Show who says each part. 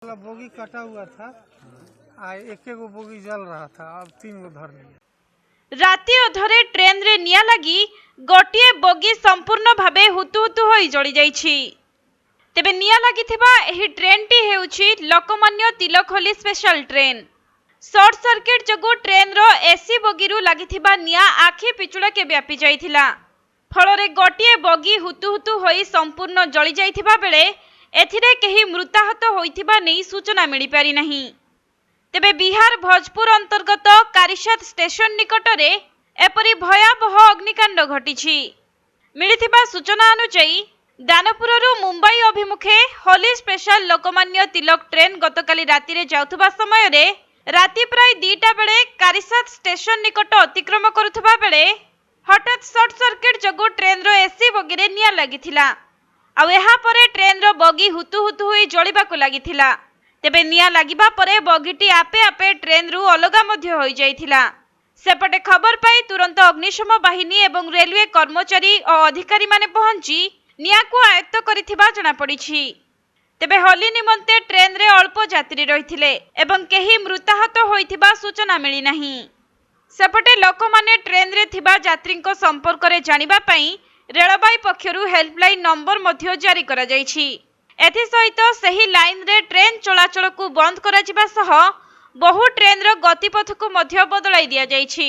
Speaker 1: वाला बोगी कटा हुआ था, एक एक बोगी जल रहा था, अब 3 गो धर लिया।
Speaker 2: राति अधरे ट्रेन रे निया लगी गोटिए बोगी संपूर्ण भावे हुतु हुतु होई जଳି जाइछि। तेबे निया लागिथिबा एही ट्रेन टी हेउछि Lokmanya Tilak Holi special train. Short circuit जगु ट्रेन रो एसी बोगी रु लागिथिबा निया आखि पिचुड़ा के व्यापी जाइथिला। फଳରେ गोटिए बोगी हुतु हुतु होई संपूर्ण जଳି जाइथिबा बेले एथिरे केही मृताहत होइथिबा नै सूचना मिली पारि नाही। तेबे बिहार भोजपुर अंतर्गत कारिसात स्टेशन निकटरे एपरी भयावह अग्निकांड घटिछि। मिलिथिबा सूचना अनुसार दानपुररु मुंबई अभिमुखे होली स्पेशल लोकमान्य तिलक ट्रेन गतकाली राति रे जाउथबा समय रे राति प्राय 2टा बेले कारिसात स्टेशन निकट अतिक्रम करुथबा बेले हठात शॉर्ट सर्किट जगु ट्रेन रो एसी बोगी रे निया लागिथिला। आ एहा परे ट्रेन रो बोगी हुतु हुतु होई जळिबाकु लागिथिला। तेबे निया लागिबा परे बोगीटी आपे आपे ट्रेन रु अलगा मध्य होई जाइथिला। सेपटे खबर पाई तुरंत अग्निशम बाहिनी एवं रेलवे कर्मचारी और अधिकारी माने पहुंची निया को आयत्त करिथिबा जणा पड़िछि। तेबे होली निमंते ट्रेन रे अल्प यात्री रहिथिले एवं केही मृताहत होइथिबा सूचना मिली नाही। सेपटे लोकमाने ट्रेन रे थिबा यात्रींको संपर्क रे जानिबा पई रेलबाई पक्षरु हेल्पलाइन नंबर मध्य जारी करा जाइछि। एथि सहित सही लाइन रे ट्रेन चलाचल को बंद करा जिबा सह बहु ट्रेन रो गतिपथ को मध्य बदलाई दिया जाइछि।